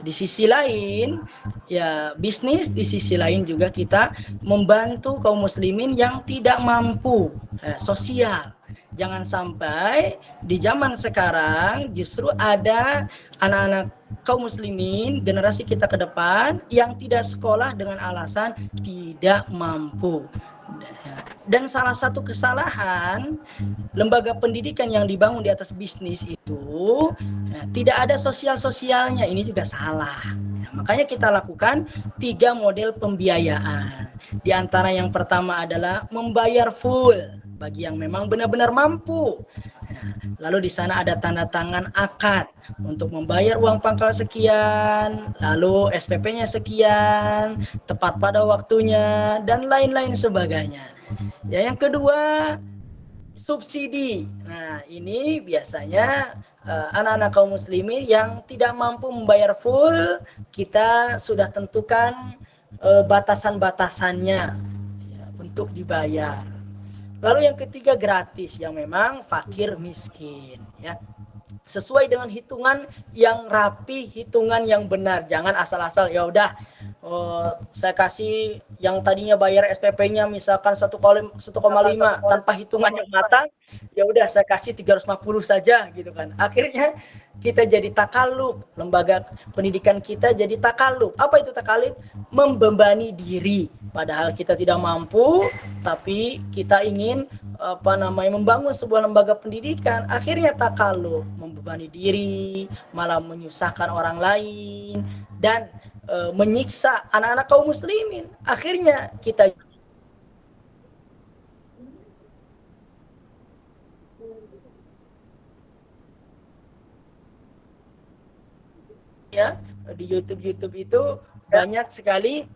Di sisi lain ya bisnis, di sisi lain juga kita membantu kaum muslimin yang tidak mampu sosial. Jangan sampai di zaman sekarang justru ada anak-anak kaum muslimin generasi kita ke depan yang tidak sekolah dengan alasan tidak mampu. Dan salah satu kesalahan lembaga pendidikan yang dibangun di atas bisnis itu tidak ada sosial-sosialnya. Ini juga salah. Makanya kita lakukan 3 model pembiayaan. Di antara yang pertama adalah membayar full bagi yang memang benar-benar mampu. Lalu di sana ada tanda tangan akad untuk membayar uang pangkal sekian, lalu SPP-nya sekian, tepat pada waktunya, dan lain-lain sebagainya. Ya, yang kedua, subsidi. Nah, ini biasanya anak-anak kaum muslimin yang tidak mampu membayar full, kita sudah tentukan batasan-batasannya ya, untuk dibayar. Lalu yang ketiga gratis, yang memang fakir miskin ya. Sesuai dengan hitungan yang rapi, hitungan yang benar. Jangan asal-asal ya udah saya kasih yang tadinya bayar SPP-nya misalkan 1,5 tanpa hitungan yang matang, ya udah saya kasih 350 saja gitu kan. Akhirnya kita jadi takaluf, lembaga pendidikan kita jadi takaluf. Apa itu takaluf? Membebani diri. Padahal kita tidak mampu, tapi kita ingin membangun sebuah lembaga pendidikan. Akhirnya takaluf, membebani diri, malah menyusahkan orang lain dan menyiksa anak-anak kaum muslimin. Akhirnya kita ya di YouTube itu banyak sekali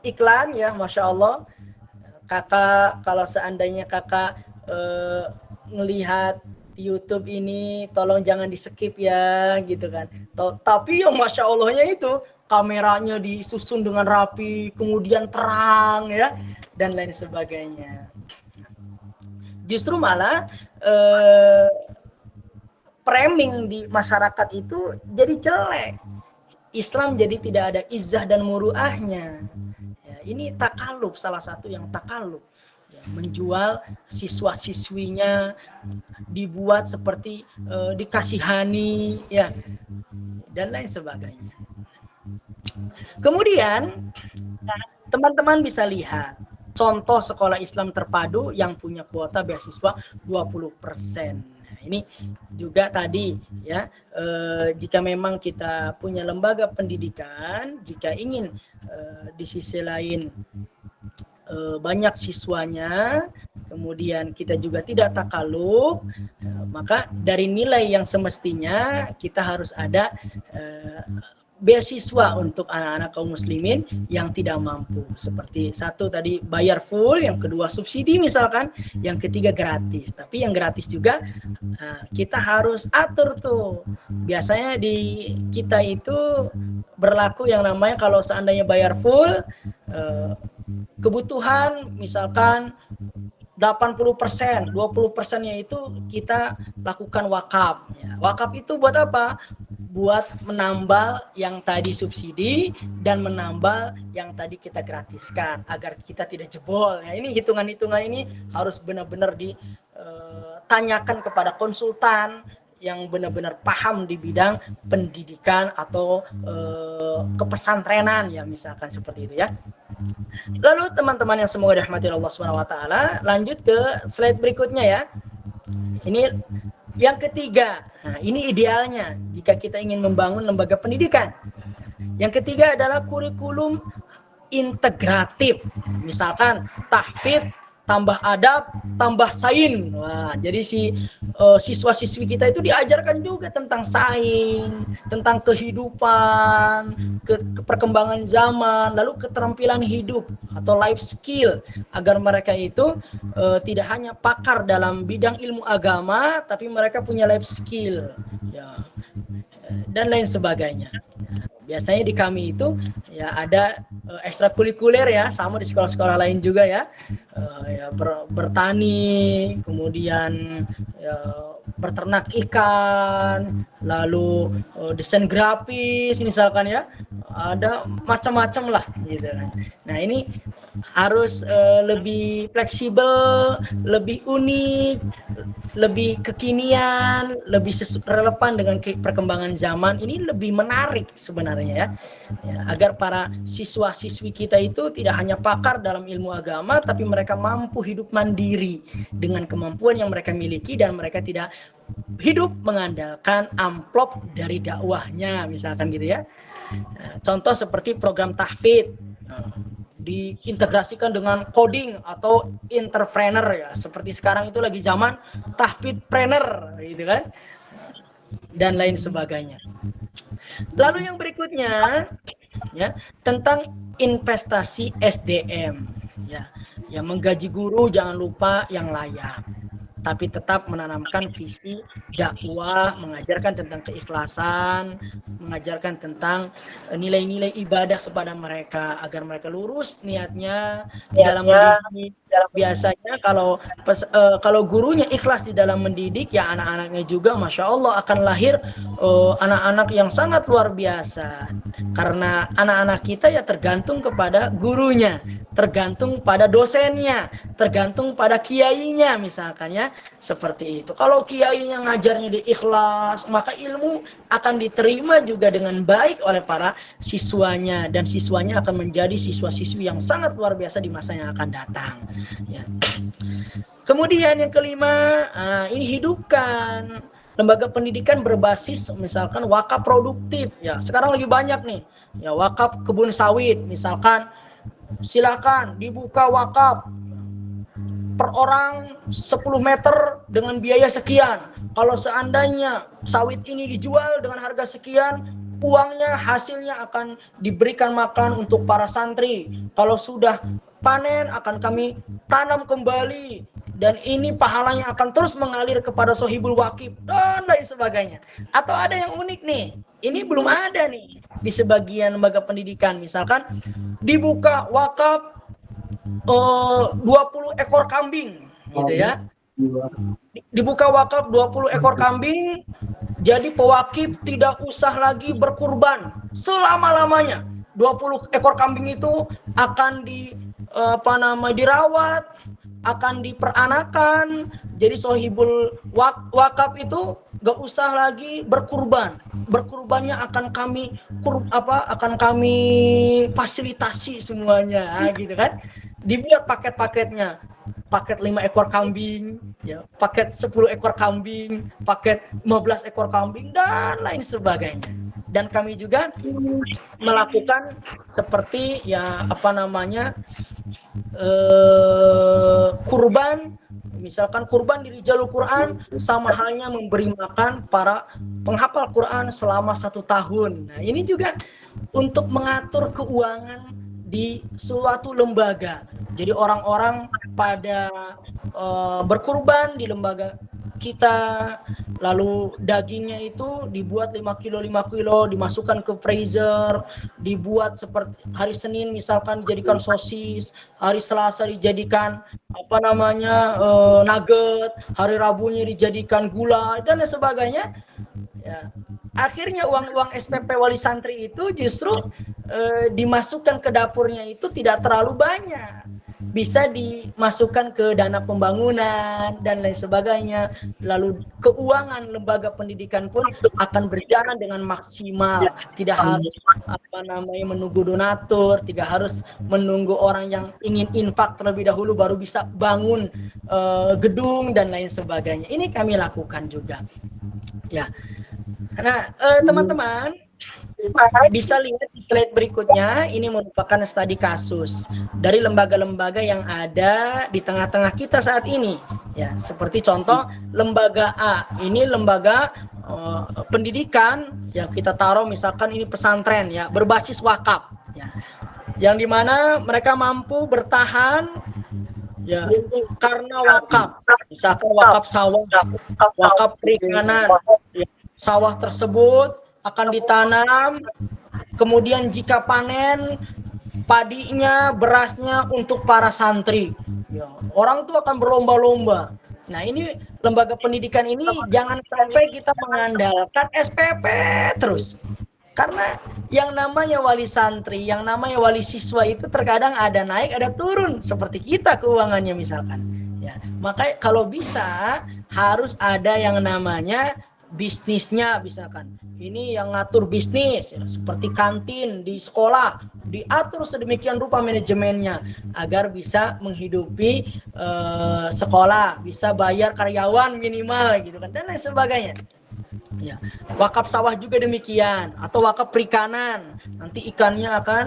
iklan ya, Masya Allah. Kakak kalau seandainya kakak melihat YouTube ini tolong jangan di skip ya gitu kan. Tapi yang Masya Allahnya itu kameranya disusun dengan rapi, kemudian terang ya, dan lain sebagainya. Justru malah framing di masyarakat itu jadi jelek. Islam jadi tidak ada izzah dan muruahnya. Ya, ini takaluf, salah satu yang takaluf. Ya, menjual siswa-siswinya dibuat seperti dikasihani ya, dan lain sebagainya. Kemudian teman-teman bisa lihat contoh sekolah Islam terpadu yang punya kuota beasiswa 20%. Nah, ini juga tadi ya, jika memang kita punya lembaga pendidikan, jika ingin di sisi lain banyak siswanya, kemudian kita juga tidak takaluf, maka dari nilai yang semestinya kita harus ada beasiswa untuk anak-anak kaum muslimin yang tidak mampu. Seperti satu tadi bayar full, yang kedua subsidi misalkan, yang ketiga gratis. Tapi yang gratis juga kita harus atur tuh. Biasanya di kita itu berlaku yang namanya kalau seandainya bayar full, kebutuhan misalkan 80%, 20%-nya itu kita lakukan wakaf. Ya, wakaf itu buat apa? Buat menambal yang tadi subsidi dan menambal yang tadi kita gratiskan agar kita tidak jebol. Ya, ini hitungan-hitungan ini harus benar-benar ditanyakan kepada konsultan yang benar-benar paham di bidang pendidikan atau kepesantrenan ya, misalkan seperti itu ya. Lalu teman-teman yang semoga dirahmati Allah SWT, lanjut ke slide berikutnya ya. Ini yang ketiga. Nah, ini idealnya jika kita ingin membangun lembaga pendidikan. Yang ketiga adalah kurikulum integratif. Misalkan tahfidz tambah adab, tambah sains. Wah, jadi siswa-siswi kita itu diajarkan juga tentang sains, tentang kehidupan, perkembangan zaman, lalu keterampilan hidup atau life skill, agar mereka itu tidak hanya pakar dalam bidang ilmu agama, tapi mereka punya life skill, ya, dan lain sebagainya. Biasanya di kami itu ya ada ekstrakurikuler ya, sama di sekolah-sekolah lain juga ya, bertani, kemudian ya, berternak ikan, lalu desain grafis misalkan ya, ada macam-macam lah gitu. Nah ini harus lebih fleksibel, lebih unik, lebih kekinian, lebih relevan dengan perkembangan zaman, ini lebih menarik sebenarnya ya, agar para siswa-siswi kita itu tidak hanya pakar dalam ilmu agama, tapi mereka mampu hidup mandiri dengan kemampuan yang mereka miliki dan mereka tidak hidup mengandalkan amplop dari dakwahnya, misalkan gitu ya. Contoh seperti program tahfidz diintegrasikan dengan coding atau entrepreneur ya, seperti sekarang itu lagi zaman tahfidpreneur gitu kan, dan lain sebagainya. Lalu yang berikutnya ya, tentang investasi SDM ya, yang menggaji guru jangan lupa yang layak, tapi tetap menanamkan visi dakwah, mengajarkan tentang keikhlasan, mengajarkan tentang nilai-nilai ibadah kepada mereka agar mereka lurus niatnya di dalam mendidik. Biasanya kalau gurunya ikhlas di dalam mendidik, ya anak-anaknya juga masya Allah akan lahir anak-anak yang sangat luar biasa. Karena anak-anak kita ya tergantung kepada gurunya, tergantung pada dosennya, tergantung pada kiainya misalkan ya, seperti itu. Kalau kiainya ngajarnya di ikhlas, maka ilmu akan diterima juga dengan baik oleh para siswanya, dan siswanya akan menjadi siswa-siswi yang sangat luar biasa di masa yang akan datang ya. Kemudian yang kelima, ini hidupkan lembaga pendidikan berbasis misalkan wakaf produktif ya. Sekarang lagi banyak nih ya, wakaf kebun sawit misalkan, silakan dibuka wakaf per orang 10 meter dengan biaya sekian. Kalau seandainya sawit ini dijual dengan harga sekian, uangnya hasilnya akan diberikan makan untuk para santri. Kalau sudah panen akan kami tanam kembali, dan ini pahalanya akan terus mengalir kepada sohibul wakif dan lain sebagainya. Atau ada yang unik nih, ini belum ada nih di sebagian lembaga pendidikan, misalkan dibuka wakaf 20 ekor kambing gitu ya. Dibuka wakaf 20 ekor kambing, jadi pewakif tidak usah lagi berkurban selama-lamanya. 20 ekor kambing itu akan dirawat, akan diperanakan. Jadi sohibul wakaf itu gak usah lagi berkurban. Berkurbannya akan kami fasilitasi semuanya gitu kan. Dibuat paket-paketnya. Paket 5 ekor kambing, ya, paket 10 ekor kambing, paket 15 ekor kambing dan lain sebagainya. Dan kami juga melakukan seperti ya kurban, misalkan kurban di Rijalul Quran sama halnya memberi makan para penghafal Quran selama 1 tahun. Nah, ini juga untuk mengatur keuangan di suatu lembaga. Jadi orang-orang pada berkurban di lembaga kita, lalu dagingnya itu dibuat 5 kilo dimasukkan ke freezer, dibuat seperti hari Senin misalkan dijadikan sosis, hari Selasa dijadikan nugget, hari Rabunya dijadikan gulai dan lain sebagainya ya. Akhirnya uang-uang SPP wali santri itu justru dimasukkan ke dapurnya itu tidak terlalu banyak, bisa dimasukkan ke dana pembangunan dan lain sebagainya. Lalu keuangan lembaga pendidikan pun akan berjalan dengan maksimal, tidak harus menunggu donatur, tidak harus menunggu orang yang ingin infak terlebih dahulu baru bisa bangun gedung dan lain sebagainya. Ini kami lakukan juga ya. Nah, teman-teman bisa lihat di slide berikutnya. Ini merupakan studi kasus dari lembaga-lembaga yang ada di tengah-tengah kita saat ini ya. Seperti contoh lembaga A, ini lembaga pendidikan yang kita taruh misalkan ini pesantren ya, berbasis wakaf ya, yang dimana mereka mampu bertahan ya karena wakaf, misalkan wakaf sawah, wakaf perikanan ya. Sawah tersebut akan ditanam, kemudian jika panen padinya, berasnya untuk para santri ya, orang tuh akan berlomba-lomba. Nah, ini lembaga pendidikan ini jangan sampai kita mengandalkan SPP terus, karena yang namanya wali santri, yang namanya wali siswa itu terkadang ada naik ada turun seperti kita keuangannya misalkan ya. Maka kalau bisa harus ada yang namanya bisnisnya. Misalkan ini yang ngatur bisnis ya, seperti kantin di sekolah, diatur sedemikian rupa manajemennya agar bisa menghidupi sekolah, bisa bayar karyawan minimal gitu kan, dan lain sebagainya. Ya, wakaf sawah juga demikian, atau wakaf perikanan. Nanti ikannya akan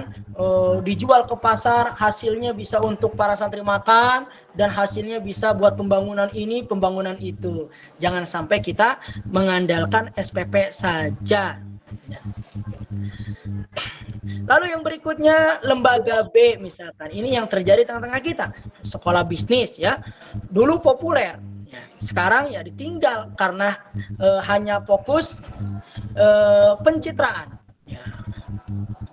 dijual ke pasar, hasilnya bisa untuk para santri makan, dan hasilnya bisa buat pembangunan ini, pembangunan itu. Jangan sampai kita mengandalkan SPP saja. Ya. Lalu yang berikutnya lembaga B misalkan. Ini yang terjadi di tengah-tengah kita. Sekolah bisnis ya. Dulu populer. Ya, sekarang ya ditinggal karena hanya fokus pencitraan. Ya.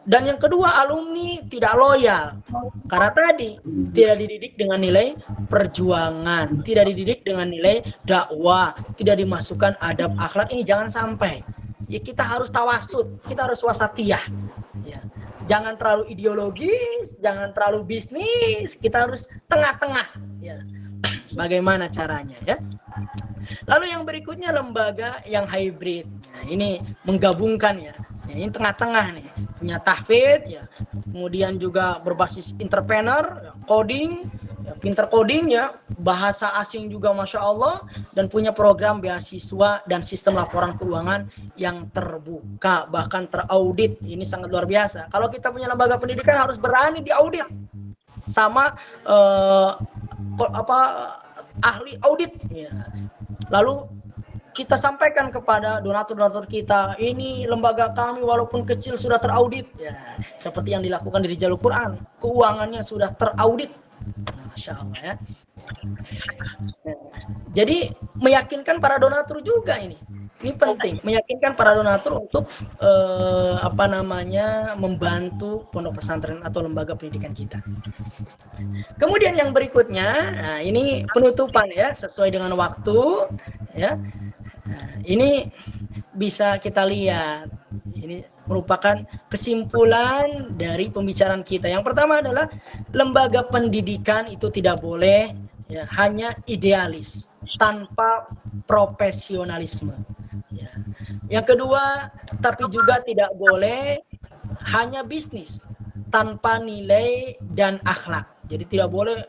Dan yang kedua, alumni tidak loyal. Karena tadi tidak dididik dengan nilai perjuangan, tidak dididik dengan nilai dakwah, tidak dimasukkan adab akhlak. Ini jangan sampai. Ya, kita harus tawasud, kita harus wasatiyah. Ya. Jangan terlalu ideologis, jangan terlalu bisnis, kita harus tengah-tengah. Ya. Bagaimana caranya ya? Lalu yang berikutnya lembaga yang hybrid. Nah, ini menggabungkan ya. Ini tengah-tengah nih. Punya tahfidz ya. Kemudian juga berbasis entrepreneur, coding, ya, pinter coding ya, bahasa asing juga Masya Allah, dan punya program beasiswa dan sistem laporan keuangan yang terbuka, bahkan teraudit. Ini sangat luar biasa. Kalau kita punya lembaga pendidikan harus berani diaudit sama ahli audit ya. Lalu kita sampaikan kepada donatur-donatur kita, ini lembaga kami walaupun kecil sudah teraudit ya, seperti yang dilakukan di Rijalul Quran, keuangannya sudah teraudit. Masya Allah ya. Jadi meyakinkan para donatur juga ini penting, meyakinkan para donatur untuk membantu pondok pesantren atau lembaga pendidikan kita. Kemudian yang berikutnya, nah ini penutupan ya, sesuai dengan waktu ya. Nah, ini bisa kita lihat, ini merupakan kesimpulan dari pembicaraan kita. Yang pertama adalah lembaga pendidikan itu tidak boleh ya, hanya idealis tanpa profesionalisme. Ya. Yang kedua, tapi juga tidak boleh hanya bisnis tanpa nilai dan akhlak. Jadi tidak boleh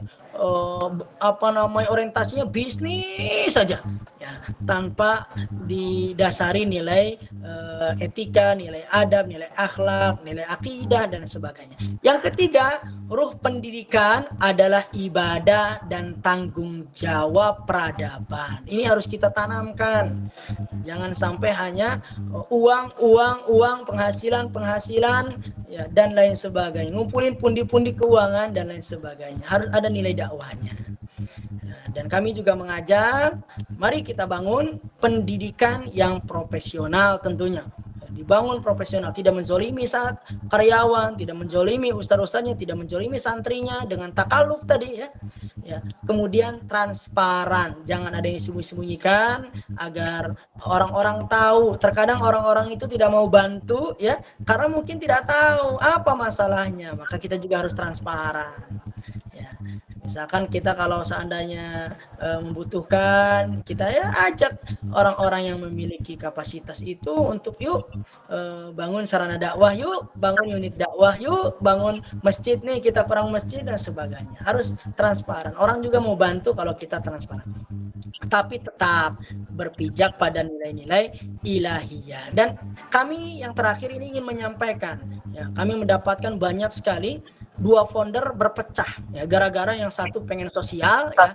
orientasinya bisnis saja ya, tanpa didasari nilai etika, nilai adab, nilai akhlak, nilai akidah dan sebagainya. Yang ketiga, ruh pendidikan adalah ibadah dan tanggung jawab peradaban. Ini harus kita tanamkan. Jangan sampai hanya uang, penghasilan ya, dan lain sebagainya. Ngumpulin pundi-pundi keuangan dan lain sebagainya. Harus ada nilai dakwahnya. Dan kami juga mengajak, mari kita bangun pendidikan yang profesional tentunya. Dibangun profesional, tidak menzolimi saat karyawan, tidak menzolimi ustaz-ustaznya, tidak menzolimi santrinya dengan takaluf tadi ya. Ya. Kemudian transparan, jangan ada yang disembunyikan agar orang-orang tahu. Terkadang orang-orang itu tidak mau bantu ya, karena mungkin tidak tahu apa masalahnya. Maka kita juga harus transparan. Ya. Misalkan kita kalau seandainya membutuhkan, kita ya ajak orang-orang yang memiliki kapasitas itu untuk yuk bangun sarana dakwah, yuk bangun unit dakwah, yuk bangun masjid nih, kita perang masjid dan sebagainya. Harus transparan. Orang juga mau bantu kalau kita transparan. Tapi tetap berpijak pada nilai-nilai ilahiyah. Dan kami yang terakhir ini ingin menyampaikan, ya, kami mendapatkan banyak sekali dua founder berpecah ya, gara-gara yang satu pengen sosial ya,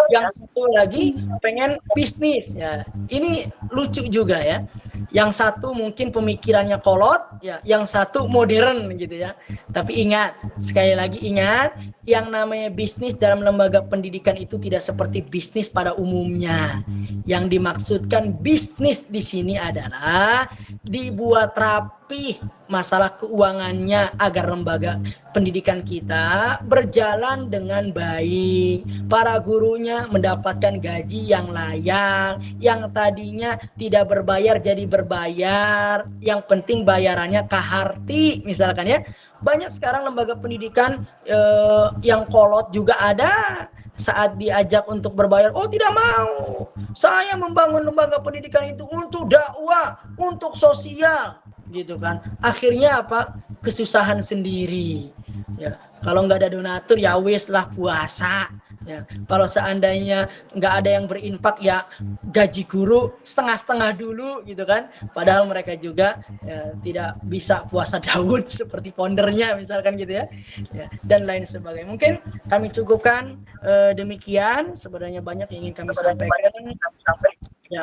yang satu lagi pengen bisnis ya. Ini lucu juga ya, yang satu mungkin pemikirannya kolot ya, yang satu modern gitu ya. Tapi ingat, sekali lagi ingat, yang namanya bisnis dalam lembaga pendidikan itu tidak seperti bisnis pada umumnya. Yang dimaksudkan bisnis di sini adalah dibuat rapi masalah keuangannya agar lembaga pendidikan kita berjalan dengan baik. Para gurunya mendapatkan gaji yang layak, yang tadinya tidak berbayar jadi berbayar. Yang penting bayarannya kaharti misalkan ya. Banyak sekarang lembaga pendidikan yang kolot juga ada. saat diajak untuk berbayar, oh tidak mau, saya membangun lembaga pendidikan itu untuk dakwah, untuk sosial, gitu kan. Akhirnya apa? Kesusahan sendiri. Ya, kalau nggak ada donatur ya wis lah puasa. Ya, kalau seandainya nggak ada yang berinfak ya gaji guru setengah-setengah dulu gitu kan. Padahal mereka juga tidak bisa puasa Daud seperti foundernya misalkan gitu ya. Dan lain sebagainya. Mungkin kami cukupkan demikian. Sebenarnya banyak yang ingin kami sampaikan. Ya,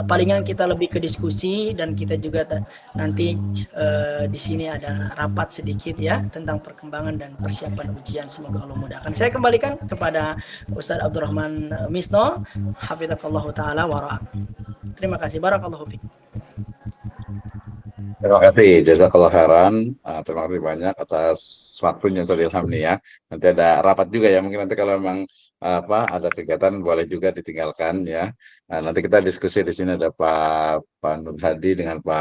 palingan kita lebih ke diskusi dan kita juga nanti di sini ada rapat sedikit ya tentang perkembangan dan persiapan ujian. Semoga Allah mudahkan. Saya kembalikan kepada Ustaz Abdurrahman Misno, hafizahullah taala wa ra'ah. Terima kasih. Barakallahu fiik. Terima kasih, jazakallah khairan. Terima kasih banyak atas waktunya Ustaz Ilham nih ya. Nanti ada rapat juga ya, mungkin nanti kalau memang ada kegiatan boleh juga ditinggalkan ya. Nanti kita diskusi di sini ada Pak Nur Hadi dengan Pak